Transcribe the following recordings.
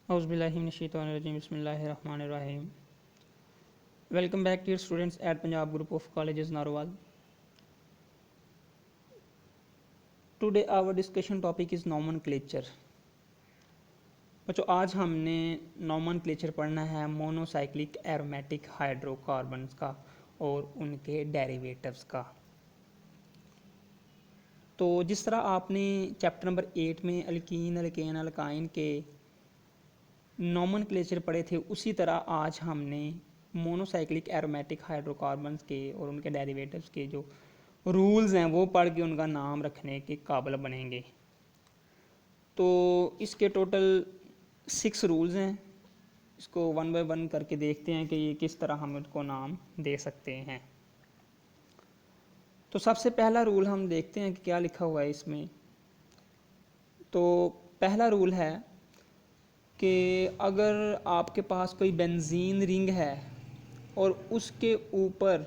Auzubillahiminash-shaytanir-rajim. Bismillahir-rahmanir-rahim. Welcome back dear students at Punjab Group of Colleges Narwal. Today our discussion topic is nomenclature. बच्चों आज हमने nomenclature पढ़ना है monocyclic aromatic hydrocarbons का और उनके डेरिवेटिव्स का। तो जिस तरह आपने चैप्टर नंबर 8 में अल्कीन अल्केन अल्काइन के नोमेनक्लेचर पढ़े थे, उसी तरह आज हमने मोनोसाइक्लिक एरोमेटिक हाइड्रोकार्बन्स के और उनके डेरिवेटिव्स के जो रूल्स हैं वो पढ़ के उनका नाम रखने के काबिल बनेंगे। तो इसके टोटल 6 रूल्स हैं। इसको वन बाय वन करके देखते हैं कि ये किस तरह हम इनको नाम दे सकते हैं। तो सबसे पहला रूल हम देखते हैं कि क्या लिखा हुआ है इसमें। तो पहला रूल है कि अगर आपके पास कोई बेंजीन रिंग है और उसके ऊपर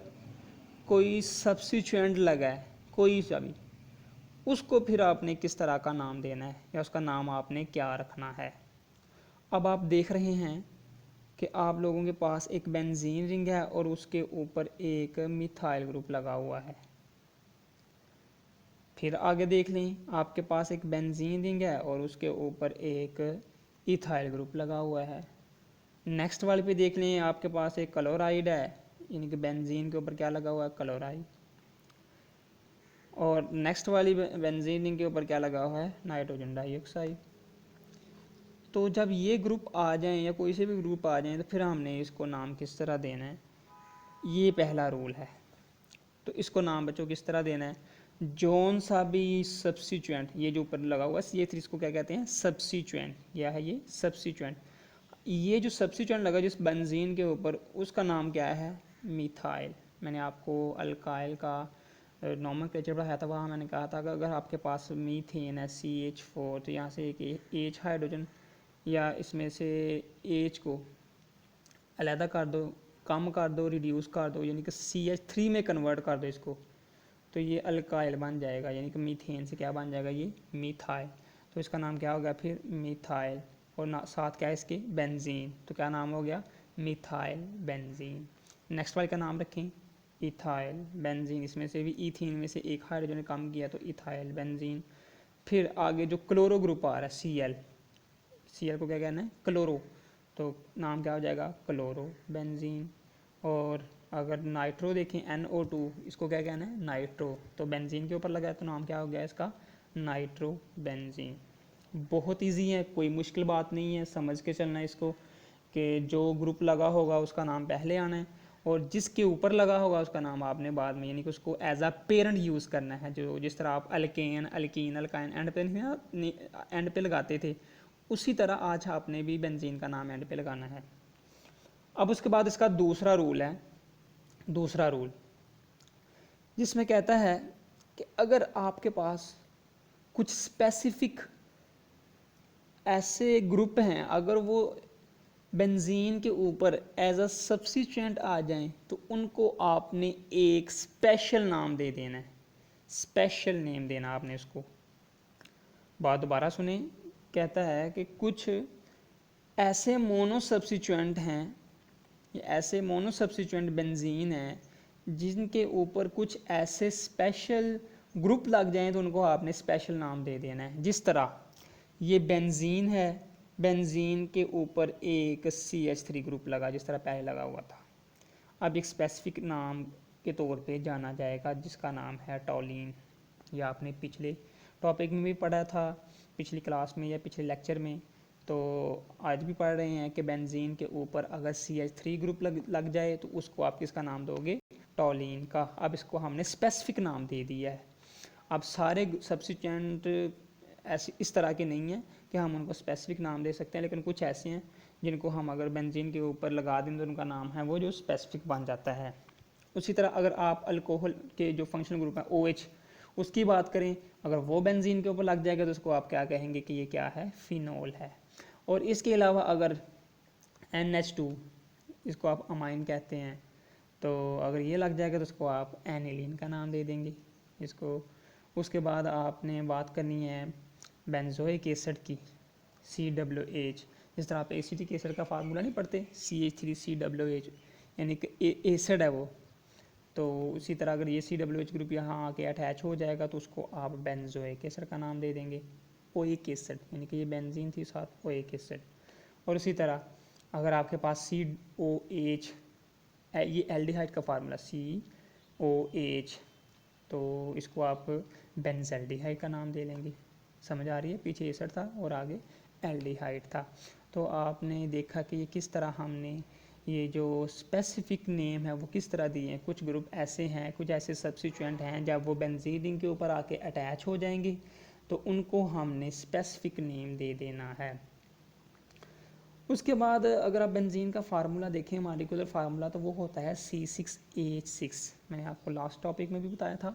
कोई सब्स्टिट्यूएंट लगा है कोई सा भी, उसको फिर आपने किस तरह का नाम देना है या उसका नाम आपने क्या रखना है। अब आप देख रहे हैं कि आप लोगों के पास एक बेंजीन रिंग है और उसके ऊपर एक मिथाइल ग्रुप लगा हुआ है। फिर आगे देख लें, आपके पास एक बेंजीन रिंग है और उसके ऊपर एक इथाइल ग्रुप लगा हुआ है। नेक्स्ट वाले पे देख लें, आपके पास एक क्लोराइड है, यानी कि बेंजीन के ऊपर क्या लगा हुआ है, क्लोराइड। और नेक्स्ट वाली बेंजीन के ऊपर क्या लगा हुआ है, नाइट्रोजन डाइऑक्साइड। तो जब ये ग्रुप आ जाएं या कोई से भी ग्रुप आ जाएं तो फिर हमने इसको नाम किस तरह देना है, ये पहला रूल है। तो इसको नाम बच्चों किस तरह देना है, जौन सा भी सब्स्टिट्यूएंट, ये जो ऊपर लगा हुआ है ये इसको क्या कहते हैं, सब्स्टिट्यूएंट। क्या है ये, सब्स्टिट्यूएंट। ये जो सब्स्टिट्यूएंट लगा जिस बेंजीन के ऊपर, उसका नाम क्या है, मिथाइल। मैंने आपको अल्काइल का नोमेनक्लेचर पढ़ाया था, वहाँ मैंने कहा था कि अगर आपके पास मीथेन है CH4, तो यहाँ से एक H हाइड्रोजन या इसमें से H को अलहदा कर दो, कम कर दो, रिड्यूस कर दो, यानी कि CH3 में कन्वर्ट कर दो इसको, तो ये अल्काइल बन जाएगा, यानी कि मीथेन से क्या बन जाएगा, ये मिथाइल। तो इसका नाम क्या हो गया फिर, मिथाइल। और साथ क्या है इसके, बेंजीन। तो क्या नाम हो गया, मिथाइल बेंजीन। नेक्स्ट वाले का नाम रखें, इथाइल बेंजीन। इसमें से भी इथीन में से एक हाइड्रोजन ने कम किया तो इथाइल बेंजीन। फिर आगे जो क्लोरो ग्रुप आ रहा है Cl को क्या कहना है, क्लोरो, तो नाम क्या हो जाएगा, क्लोरो बेंजीन। और अगर नाइट्रो देखें NO2, इसको क्या कहना है, नाइट्रो। तो बेंजीन के ऊपर लगा है तो नाम क्या हो गया इसका, नाइट्रो बेंजीन। बहुत इजी है, कोई मुश्किल बात नहीं है, समझ के चलना है इसको कि जो ग्रुप लगा होगा उसका नाम पहले आना है और जिसके ऊपर लगा होगा उसका नाम आपने बाद में, यानी कि उसको एज अ पेरेंट यूज़ करना है। जो जिस तरह आप अल्केन अल्कीन अल्काइन एंड पे लगाते थे, उसी तरह आज आपने भी बेंजीन का नाम एंड पे लगाना है। अब उसके बाद इसका दूसरा रूल है, दूसरा रूल जिसमें कहता है कि अगर आपके पास कुछ स्पेसिफिक ऐसे ग्रुप हैं, अगर वो बेंजीन के ऊपर एज अ सब्स्टिट्यूएंट आ जाएं तो उनको आपने एक स्पेशल नाम दे देना है, स्पेशल नेम देना आपने उसको। बात दोबारा सुने, कहता है कि कुछ ऐसे मोनो सब्स्टिट्यूएंट हैं, ऐसे मोनो सब्स्टिट्यूएंट बेंजीन हैं जिनके ऊपर कुछ ऐसे स्पेशल ग्रुप लग जाएं तो उनको आपने स्पेशल नाम दे देना है। जिस तरह ये बेंजीन है, बेंजीन के ऊपर एक CH3 ग्रुप लगा जिस तरह पहले लगा हुआ था। अब एक स्पेसिफिक नाम के तौर पे जाना जाएगा जिसका नाम है टॉलिन। यह आपने पिछले टॉपिक में भी पढ़ा था, पिछली क्लास में या पिछले लेक्चर में। तो आज भी पढ़ रहे हैं कि बेंजीन के ऊपर अगर CH3 ग्रुप लग जाए तो उसको आप किसका नाम दोगे, टॉलिन का। अब इसको हमने स्पेसिफिक नाम दे दिया है। अब सारे सब्स्टिट्यूएंट ऐसे इस तरह के नहीं हैं कि हम उनको स्पेसिफिक नाम दे सकते हैं, लेकिन कुछ ऐसे हैं जिनको हम अगर बेंजीन के ऊपर लगा दें तो उनका नाम है वो जो स्पेसिफिक बन जाता है। उसी तरह अगर आप अल्कोहल के जो फंक्शनल ग्रुप है OH, उसकी बात करें, अगर वो बेंजीन के ऊपर लग जाएगा तो उसको आप क्या कहेंगे कि ये क्या है, फिनोल है। और इसके अलावा अगर NH2, इसको आप अमाइन कहते हैं, तो अगर ये लग जाएगा तो उसको आप एनिलीन का नाम दे देंगे इसको। उसके बाद आपने बात करनी है बेंजोइक एसिड की, COOH, जिस तरह आप एसिटिक एसिड का फार्मूला नहीं पढ़ते, CH3COOH, यानी कि एसिड है वो, तो उसी तरह अगर ये COOH ग्रुप यहाँ आके अटैच हो जाएगा तो उसको आप बेंजोइक एसिड का नाम दे देंगे, ओइक एसिड, यानी कि ये बेंजीन थी साथ ओइक एसिड। और इसी तरह अगर आपके पास COH, ये एल्डिहाइड का फार्मूला COH, तो इसको आप बेंजल्डिहाइड का नाम दे लेंगे। समझ आ रही है, पीछे एसिड था और आगे एल्डिहाइड था। तो आपने देखा कि ये किस तरह हमने ये जो स्पेसिफिक नेम है वो किस तरह दिए हैं। कुछ ग्रुप ऐसे हैं, कुछ ऐसे सब्स्टिट्यूएंट हैं जब वो बेंजीन रिंग के ऊपर आके अटैच हो जाएंगे तो उनको हमने स्पेसिफिक नेम दे देना है। उसके बाद अगर आप बेंजीन का फार्मूला देखें, मॉलिक्यूलर फार्मूला, तो वो होता है C6H6। मैंने आपको लास्ट टॉपिक में भी बताया था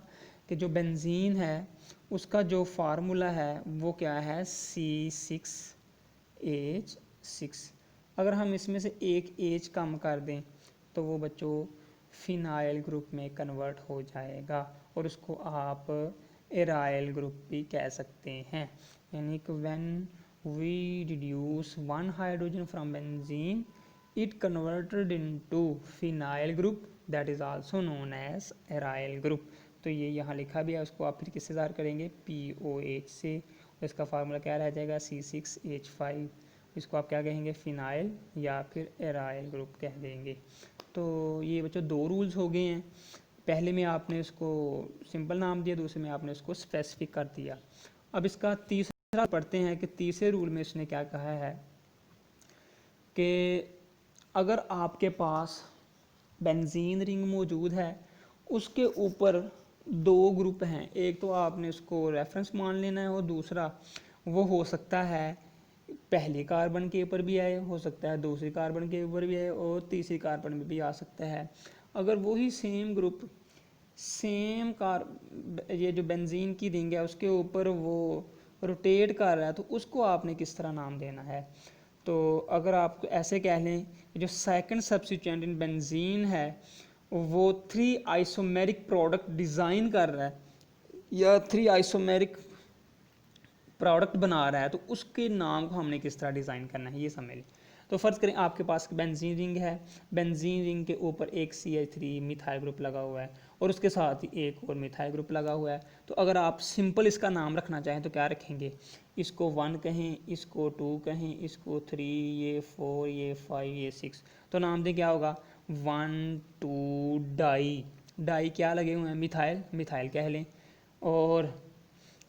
कि जो बेंजीन है उसका जो फार्मूला है वो क्या है, C6H6। अगर हम इसमें से एक H कम कर दें तो वो बच्चों फिनाइल ग्रुप में कन्वर्ट हो जाएगा और उसको आप एराइल ग्रुप भी कह सकते हैं। यानी कि when we reduce one hydrogen from benzene, it converted into phenyl group that is also known as aryl group। तो ये यहाँ लिखा भी है, उसको आप फिर किससे ज़ाहिर करेंगे, POH से। इसका फार्मूला क्या रह जाएगा, C6H5। इसको आप क्या कहेंगे, फिनाइल या फिर एराइल ग्रुप कह देंगे। तो ये बच्चों दो रूल्स हो गए हैं, पहले में आपने इसको सिंपल नाम दिया, दूसरे में आपने इसको स्पेसिफिक कर दिया। अब इसका तीसरा पढ़ते हैं कि तीसरे रूल में इसने क्या कहा है कि अगर आपके पास बेंजीन रिंग मौजूद है, उसके ऊपर दो ग्रुप हैं, एक तो आपने उसको रेफरेंस मान लेना है और दूसरा वो हो सकता है पहले कार्बन के ऊपर भी आए, हो सकता है दूसरी कार्बन के ऊपर भी आए और तीसरी कार्बन में भी आ सकता है। अगर वही सेम ग्रुप सेम ये जो बेंजीन की रिंग है उसके ऊपर वो रोटेट कर रहा है तो उसको आपने किस तरह नाम देना है। तो अगर आप ऐसे कह लें, जो सेकंड सब्स्टिट्यूएंट इन बेंजीन है वो 3 आइसोमेरिक प्रोडक्ट डिज़ाइन कर रहा है या 3 आइसोमेरिक प्रोडक्ट बना रहा है, तो उसके नाम को हमने किस तरह डिज़ाइन करना है ये समझ लें। तो फ़र्ज़ करें आपके पास बेंजीन रिंग है, बेंजीन रिंग के ऊपर एक CH3 मिथाइल ग्रुप लगा हुआ है और उसके साथ ही एक और मिथाइल ग्रुप लगा हुआ है। तो अगर आप सिंपल इसका नाम रखना चाहें तो क्या रखेंगे, इसको 1 कहें, इसको 2 कहें, इसको 3, ये 4, ये 5, ये 6। तो नाम दें क्या होगा, 1 2 डाई। डाई क्या लगे हुए हैं, मिथाइल, मिथाइल कह लें। और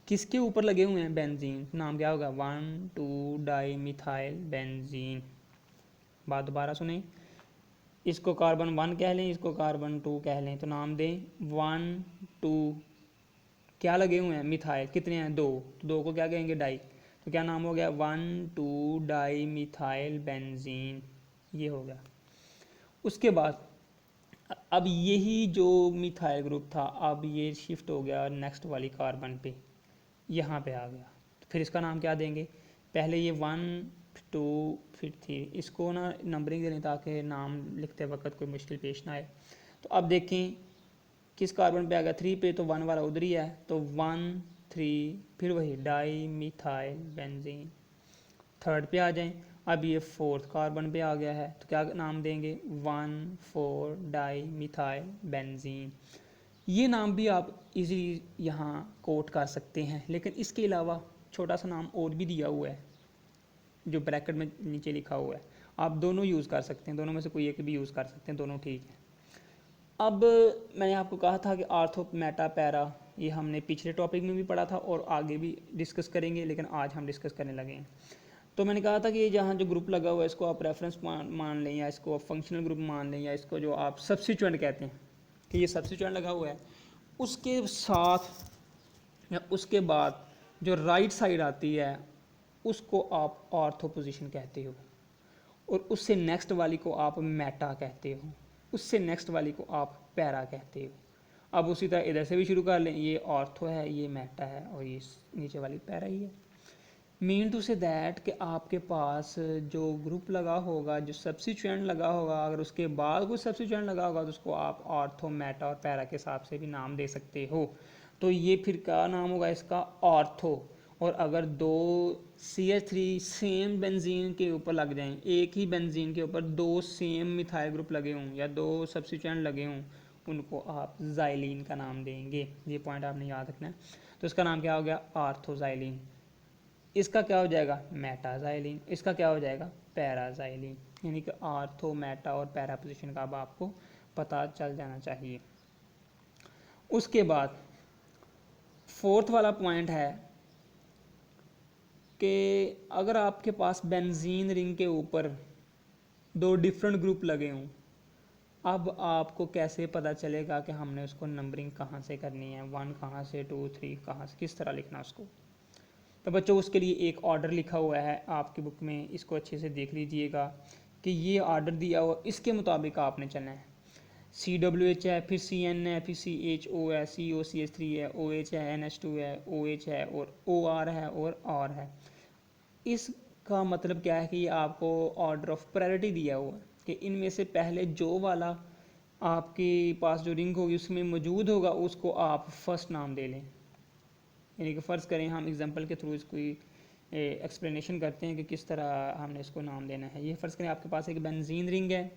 किसके ऊपर लगे हुए हैं, बेंजीन, नाम क्या होगा, 1 2 डाई मिथाइल बेंजीन। बात दोबारा सुने, इसको कार्बन 1 कह लें, इसको कार्बन 2 कह लें, तो नाम दें 1 2, क्या लगे हुए हैं, मिथाइल, कितने हैं, 2, तो 2 को क्या कहेंगे, डाई। तो क्या नाम हो गया, 1 2 डाई मिथाइल बेंजीन, ये हो गया। उसके बाद अब यही जो मिथाइल ग्रुप था अब ये शिफ्ट हो गया नेक्स्ट वाली कार्बन पे, यहाँ पे आ गया। तो फिर इसका नाम क्या देंगे, पहले ये 1 2 फिर 3, इसको ना नंबरिंग देने ताकि नाम लिखते वक्त कोई मुश्किल पेश ना आए। तो अब देखें किस कार्बन पे आ गया, 3 पे, तो 1 वाला उधर ही है, तो 1 3 फिर वही डाई मिथाइल बेंजीन। थर्ड पे आ जाएं, अब ये 4th कार्बन पे आ गया है, तो क्या नाम देंगे, 1 4 डाई मिथाइल बेंजीन। ये नाम भी आप इजीली यहाँ कोट कर सकते हैं, लेकिन इसके अलावा छोटा सा नाम और भी दिया हुआ है जो ब्रैकेट में नीचे लिखा हुआ है, आप दोनों यूज़ कर सकते हैं, दोनों में से कोई एक भी यूज़ कर सकते हैं, दोनों ठीक है। अब मैंने आपको कहा था कि आर्थो मेटा पैरा ये हमने पिछले टॉपिक में भी पढ़ा था और आगे भी डिस्कस करेंगे, लेकिन आज हम डिस्कस करने लगे हैं। तो मैंने कहा था कि जहाँ जो ग्रुप लगा हुआ है इसको आप रेफरेंस मान लें या इसको आप फंक्शनल ग्रुप मान लें या इसको जो आप सब्स्टिट्यूएंट कहते हैं कि ये सब्स्टिट्यूएंट लगा हुआ है, उसके साथ या उसके बाद जो राइट साइड आती है उसको आप ऑर्थो पोजीशन कहते हो और उससे नेक्स्ट वाली को आप मेटा कहते हो, उससे नेक्स्ट वाली को आप पैरा कहते हो। अब उसी तरह इधर से भी शुरू कर लें, ये ऑर्थो है, ये मेटा है और ये नीचे वाली पैरा ही है। मीन टू से दैट कि आपके पास जो ग्रुप लगा होगा, जो सब्स्टिट्यूएंट लगा होगा, अगर उसके बाद कोई सब्स्टिट्यूएंट लगा होगा तो उसको आप ऑर्थो मेटा और पैरा के हिसाब से भी नाम दे सकते हो। तो ये फिर क्या नाम होगा इसका, ऑर्थो। और अगर दो CH3 सेम बेंजीन के ऊपर लग जाएं, एक ही बेंजीन के ऊपर दो सेम मिथाइल ग्रुप लगे हों या दो सब्स्टिट्यूएंट लगे हों, उनको आप जाइलिन का नाम देंगे। ये पॉइंट आपने याद रखना है। तो इसका नाम क्या हो गया? आर्थोजाइलिन। इसका क्या हो जाएगा? मेटाजाइलिन। इसका क्या हो जाएगा? पैराजाइलिन। यानी कि आर्थो, मेटा और पैरा पोजीशन का अब आपको पता चल जाना चाहिए। उसके बाद फोर्थ वाला पॉइंट है कि अगर आपके पास बेंजीन रिंग के ऊपर दो डिफरेंट ग्रुप लगे हों, अब आपको कैसे पता चलेगा कि हमने उसको नंबरिंग कहाँ से करनी है, 1 कहाँ से, 2 3 कहाँ से, किस तरह लिखना उसको। तो बच्चों उसके लिए एक ऑर्डर लिखा हुआ है आपकी बुक में, इसको अच्छे से देख लीजिएगा कि ये ऑर्डर दिया हुआ, इसके मुताबिक आपने चलना है। CWH है, फिर CN है, फिर CHO है, COCH3 है, OH है, NH2 है, OH है और OR है और R है। इसका मतलब क्या है कि ये आपको ऑर्डर ऑफ प्रायोरिटी दिया हुआ है कि इनमें से पहले जो वाला आपके पास जो रिंग होगी उसमें मौजूद होगा उसको आप फर्स्ट नाम दे लें। यानी कि फ़र्ज़ करें हम एग्जांपल के थ्रू इसको एक्सप्लेनेशन करते हैं कि किस तरह हमने इसको नाम देना है। ये फ़र्ज़ करें आपके पास एक बेंजीन रिंग है,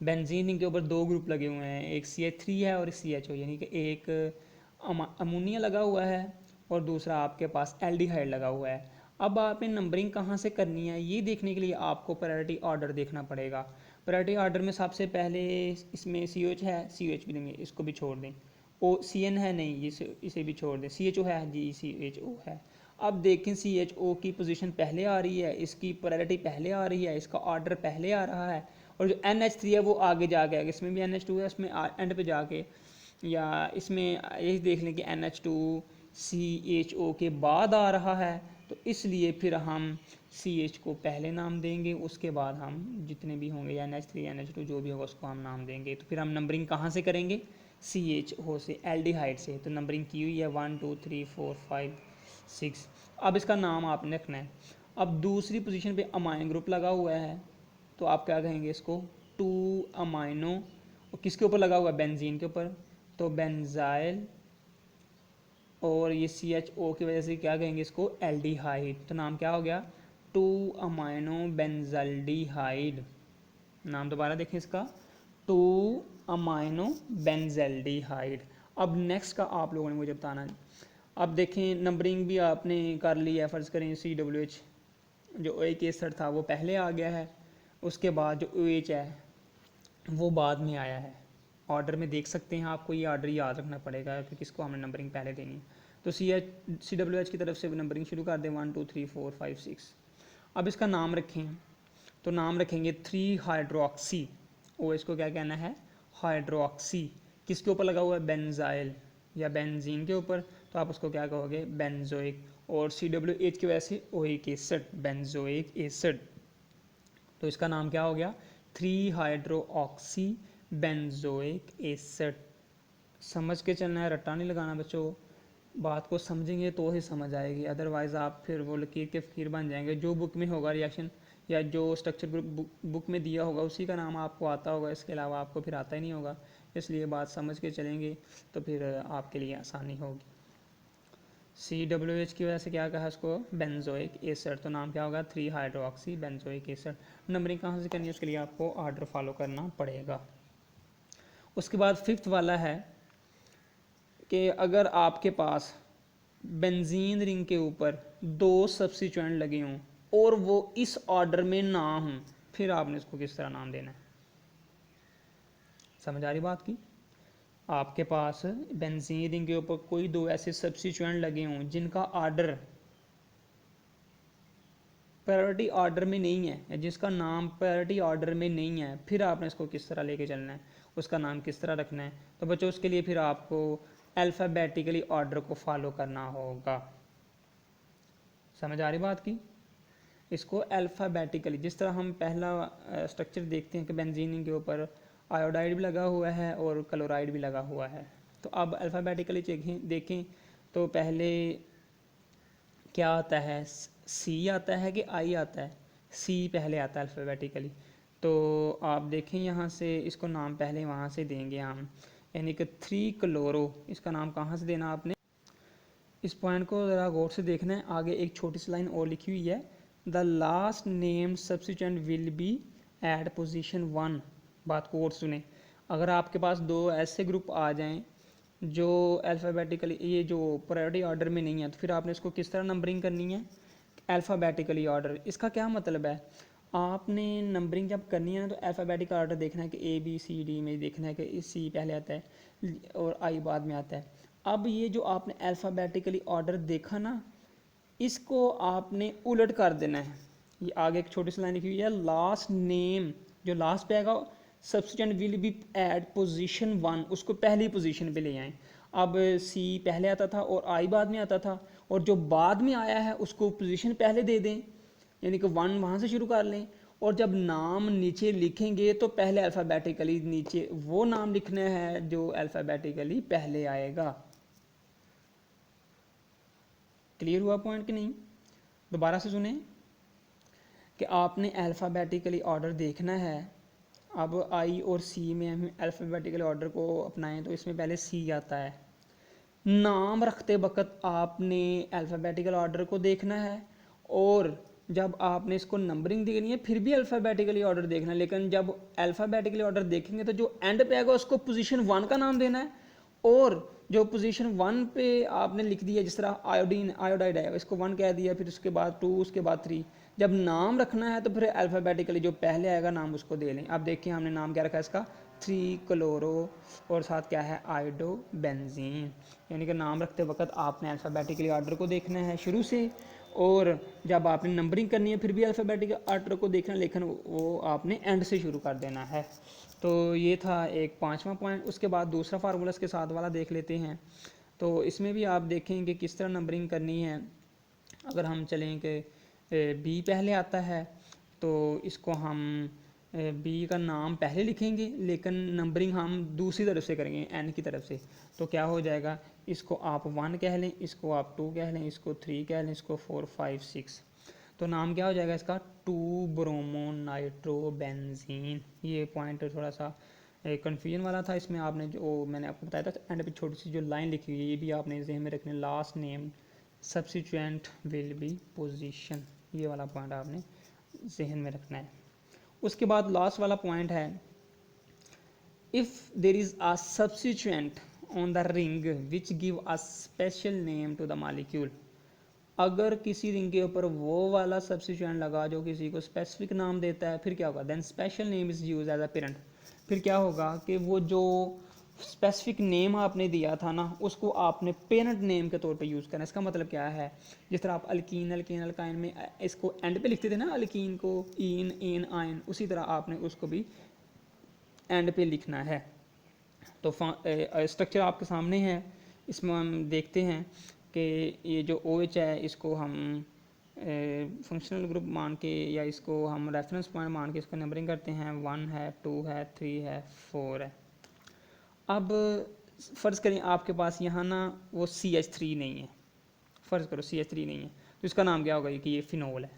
बेंजीन रिंग के ऊपर दो ग्रुप लगे हुए हैं, एक CH3 है और एक CHO, यानी कि एक अमोनिया लगा हुआ है और दूसरा आपके पास एल्डिहाइड लगा हुआ है। अब आपने नंबरिंग कहाँ से करनी है ये देखने के लिए आपको प्रायोरिटी ऑर्डर देखना पड़ेगा। प्रायोरिटी ऑर्डर में सबसे पहले इसमें COH है, COH भी देंगे, इसको भी छोड़ दें। CN है, नहीं इसे भी छोड़ दें। CHO है जी, CHO है। अब देखें CHO की पोजीशन पहले आ रही है, इसकी प्रायोरिटी पहले आ रही है, इसका ऑर्डर पहले आ रहा है, और जो NH3 है वो आगे जाके आएगा। इसमें भी NH2 है, इसमें एंड पे जाके, या इसमें ये देख लें कि NH2 CHO के बाद आ रहा है, तो इसलिए फिर हम CH को पहले नाम देंगे, उसके बाद हम जितने भी होंगे NH3 NH2 जो भी होगा उसको हम नाम देंगे। तो फिर हम नंबरिंग कहाँ से करेंगे? CHO से, एल्डिहाइड से। तो नंबरिंग की हुई है 1 2 3 4 5 6। अब इसका नाम आपने रखना है। अब दूसरी पोजीशन पे अमाइन ग्रुप लगा हुआ है, तो आप क्या कहेंगे इसको? 2 अमाइनो, और किसके ऊपर लगा हुआ है? बेंजीन के ऊपर, तो बेंजाइल, और ये CHO की वजह से क्या कहेंगे इसको? एल्डिहाइड। तो नाम क्या हो गया? 2 अमाइनो बेंजल्डिहाइड। नाम दोबारा देखें इसका, 2 अमाइनो बेंजल्डिहाइड। अब नेक्स्ट का आप लोगों ने मुझे बताना है। अब देखें नंबरिंग भी आपने कर ली है। फ़र्ज़ करें CWH जो OH एसिड था वो पहले आ गया है, उसके बाद जो OH है वो बाद में आया है। ऑर्डर में देख सकते हैं, आपको ये ऑर्डर याद रखना पड़ेगा कि किसको हमने नंबरिंग पहले देनी है। तो CWH की तरफ से नंबरिंग शुरू कर दें, 1 2 3 4 5 6। अब इसका नाम रखें, तो नाम रखेंगे 3 हाइड्रोक्सी। OH को क्या कहना है? हाइड्रोक्सी। किसके ऊपर लगा हुआ है? बेंजाइल या बेंजीन के ऊपर, तो आप उसको क्या कहोगे? बेंजोइक। और CWH की वजह से OH एसिड, बेंजोइक एसिड। तो इसका नाम क्या हो गया? 3 हाइड्रोक्सी बेंजोइक एसिड। समझ के चलना है, रट्टा नहीं लगाना बच्चों। बात को समझेंगे तो ही समझ आएगी, अदरवाइज़ आप फिर वो लकीर के फ़कीर बन जाएंगे। जो बुक में होगा रिएक्शन या जो स्ट्रक्चर ग्रुप बुक में दिया होगा उसी का नाम आपको आता होगा, इसके अलावा आपको फिर आता ही नहीं होगा। इसलिए बात समझ के चलेंगे तो फिर आपके लिए आसानी होगी। CWH की वजह से क्या कहा इसको? Benzoic acid. तो नाम क्या होगा? 3 हाइड्रोक्सी बेंजोइक एसिड। नंबरिंग कहाँ से करनी है उसके लिए आपको ऑर्डर फॉलो करना पड़ेगा। उसके बाद फिफ्थ वाला है कि अगर आपके पास बेंजीन रिंग के ऊपर दो सब्स्टिट्यूएंट लगे हों और वो इस ऑर्डर में ना हों, फिर आपने इसको किस तरह नाम देना है? समझ आ रही बात की? आपके पास बेंजीन रिंग के ऊपर कोई दो ऐसे सब्स्टिट्यूएंट लगे हों जिनका ऑर्डर प्रायोरिटी ऑर्डर में नहीं है, या जिसका नाम प्रायोरिटी ऑर्डर में नहीं है, फिर आपने इसको किस तरह लेके चलना है, उसका नाम किस तरह रखना है? तो बच्चों उसके लिए फिर आपको अल्फ़ाबेटिकली ऑर्डर को फॉलो करना होगा। समझ आ रही बात की? इसको अल्फ़ाबेटिकली, जिस तरह हम पहला स्ट्रक्चर देखते हैं कि बेंजीन के ऊपर आयोडाइड भी लगा हुआ है और क्लोराइड भी लगा हुआ है, तो अब अल्फ़ाबेटिकली देखें तो पहले क्या आता है? C आता है कि I आता है? C पहले आता है अल्फ़ाबेटिकली। तो आप देखें यहाँ से इसको नाम पहले वहाँ से देंगे हम, यानी कि 3 क्लोरो, इसका नाम कहाँ से देना आपने? इस पॉइंट को ज़रा गौर से देखना है। आगे एक छोटी सी लाइन और लिखी हुई है, the last name substituent will be at position 1। बात को और सुने, अगर आपके पास दो ऐसे ग्रुप आ जाएं जो अल्फ़ाबेटिकली, ये जो प्रायोरिटी ऑर्डर में नहीं है, तो फिर आपने इसको किस तरह नंबरिंग करनी है, अल्फ़ाबेटिकली ऑर्डर। इसका क्या मतलब है, आपने नंबरिंग जब करनी है ना तो अल्फ़ाबेटिकल ऑर्डर देखना है कि ए बी सी डी में देखना है कि सी पहले आता है और आई बाद में आता है। अब ये जो आपने अल्फ़ाबेटिकली ऑर्डर देखा ना, इसको आपने उलट कर देना है। ये आगे एक छोटी सी लाइन लिखी हुई है, लास्ट नेम जो लास्ट पे आएगा substituent will be at position 1, उसको पहली पोजीशन पे ले आएँ। अब सी पहले आता था और आई बाद में आता था, और जो बाद में आया है उसको पोजीशन पहले दे दें, यानी कि 1 वहाँ से शुरू कर लें। और जब नाम नीचे लिखेंगे तो पहले अल्फ़ाबेटिकली नीचे वो नाम लिखना है जो अल्फ़ाबेटिकली पहले आएगा। क्लियर हुआ पॉइंट कि नहीं? दोबारा से सुने कि आपने अल्फ़ाबेटिकली ऑर्डर देखना है। अब आई और सी में हम अल्फ़ाबेटिकल ऑर्डर को अपनाएं तो इसमें पहले सी आता है। नाम रखते वक्त आपने अल्फ़ाबेटिकल ऑर्डर को देखना है, और जब आपने इसको नंबरिंग देनी है फिर भी अल्फ़ाबेटिकली ऑर्डर देखना है। लेकिन जब अल्फ़ाबेटिकली ऑर्डर देखेंगे तो जो एंड पे आएगा उसको पोजीशन 1 का नाम देना है, और जो पोजीशन 1 पे आपने लिख दिया, जिस तरह आयोडीन आयोडाइड है, इसको 1 कह दिया, फिर उसके बाद 2, उसके बाद 3। जब नाम रखना है तो फिर अल्फ़ाबेटिकली जो पहले आएगा नाम उसको दे लें। अब देखिए हमने नाम क्या रखा है इसका, 3 क्लोरो और साथ क्या है, आयोडो बेंजीन। यानी कि नाम रखते वक्त आपने अल्फ़ाबेटिकली ऑर्डर को देखना है शुरू से, और जब आपने नंबरिंग करनी है फिर भी अल्फ़ाबेटिकल ऑर्डर को देखना, लेकिन वो आपने एंड से शुरू कर देना है। तो ये था एक 5वां पॉइंट। उसके बाद दूसरा फार्मूला इसके साथ वाला देख लेते हैं। तो इसमें भी आप देखेंगे किस तरह नंबरिंग करनी है। अगर हम चलें कि बी पहले आता है तो इसको हम बी का नाम पहले लिखेंगे, लेकिन नंबरिंग हम दूसरी तरफ से करेंगे, एन की तरफ से। तो क्या हो जाएगा, इसको आप 1 कह लें, इसको आप 2 कह लें, इसको 3 कह लें, इसको 4, 5, 6। तो नाम क्या हो जाएगा इसका, 2 ब्रोमो नाइट्रोबेंजीन। ये पॉइंट थोड़ा सा कन्फ्यूजन वाला था। इसमें आपने जो मैंने आपको बताया था एंड पे छोटी सी जो लाइन लिखी हुई है ये भी आपने ज़हन में रखना, last name substituent will B position, ये वाला पॉइंट आपने जहन में रखना है। उसके बाद लास्ट वाला पॉइंट है, if there is a substituent on the ring which give a special name to the molecule. अगर किसी रिंग के ऊपर वो वाला सब्सिट्यूएंट लगा जो किसी को स्पेसिफिक नाम देता है, फिर क्या होगा, then special name is use as a parent. फिर क्या होगा कि वो जो स्पेसिफिक नेम आपने दिया था ना उसको आपने पेरेंट नेम के तौर पे यूज़ करना है। इसका मतलब क्या है, जिस तरह आप अल्कीन अल्कीन अल्काइन में इसको एंड पे लिखते थे ना, अल्कीन को इन इन आइन, उसी तरह आपने उसको भी एंड पे लिखना है। तो स्ट्रक्चर आपके सामने है, इसमें हम देखते हैं कि ये जो OH है इसको हम फंक्शनल ग्रुप मान के या इसको हम रेफरेंस पॉइंट मान के इसको नंबरिंग करते हैं। 1 है, 2 है, 3 है, 4 है। अब फ़र्ज़ करें आपके पास यहाँ ना वो CH3 नहीं है, फ़र्ज़ करो CH3 नहीं है, तो इसका नाम क्या होगा कि ये फिनोल है।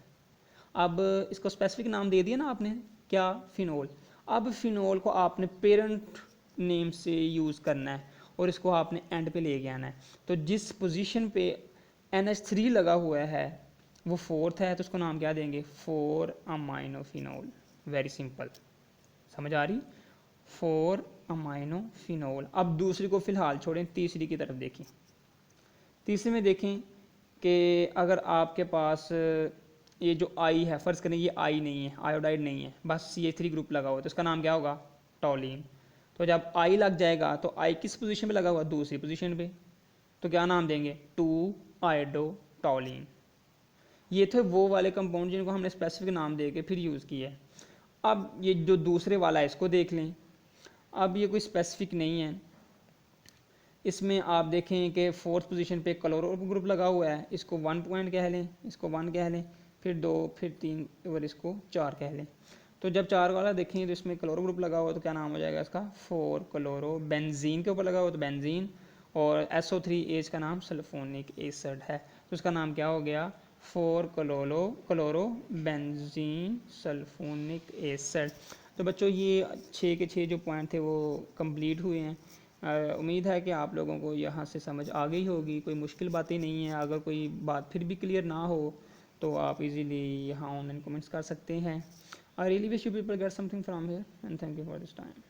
अब इसको स्पेसिफिक नाम दे दिया ना आपने, क्या, फिनोल। अब फिनोल को आपने पेरेंट नेम से यूज़ करना है और इसको आपने एंड पे ले के आना है। तो जिस पोजीशन पे NH3 लगा हुआ है वो 4th है, तो उसको नाम क्या देंगे, 4 अमाइनो फिनोल। वेरी सिंपल, समझ आ रही, 4 अमाइनो फिनोल। अब दूसरी को फ़िलहाल छोड़ें, तीसरी की तरफ देखें। तीसरे में देखें कि अगर आपके पास ये जो आई है, फ़र्ज़ करें ये आई नहीं है, आयोडाइड नहीं है, बस CH3 ग्रुप लगा हुआ है, तो इसका नाम क्या होगा, टॉलिन। तो जब आई लग जाएगा तो आई किस पोजीशन पे लगा हुआ, दूसरी पोजीशन पे, तो क्या नाम देंगे, 2 आयोडो टॉलिन। ये थे वो वाले कंपाउंड जिनको हमने स्पेसिफिक नाम दे के फिर यूज़ किया है। अब ये जो दूसरे वाला है इसको देख लें। अब ये कोई स्पेसिफिक नहीं है, इसमें आप देखें कि 4th पोजीशन पे क्लोरो ग्रुप लगा हुआ है, इसको 1 पॉइंट कह लें, इसको 1 कह लें, फिर 2, फिर 3 और इसको 4 कह लें। तो जब 4 वाला देखें तो इसमें क्लोरो ग्रुप लगा हुआ तो क्या नाम हो जाएगा इसका, 4 क्लोरो। बेंजीन के ऊपर लगा हुआ तो बेंजीन, और SO3H का नाम सल्फोनिक एसिड है, तो इसका नाम क्या हो गया, 4 क्लोरो बेंजीन सल्फोनिक एसिड। तो बच्चों ये 6 के 6 जो पॉइंट थे वो कंप्लीट हुए हैं। उम्मीद है कि आप लोगों को यहाँ से समझ आ गई होगी, कोई मुश्किल बातें नहीं है। अगर कोई बात फिर भी क्लियर ना हो तो आप इजीली यहाँ ऑनलाइन कमेंट्स कर सकते हैं। I really wish you people get something from here and thank you for this time.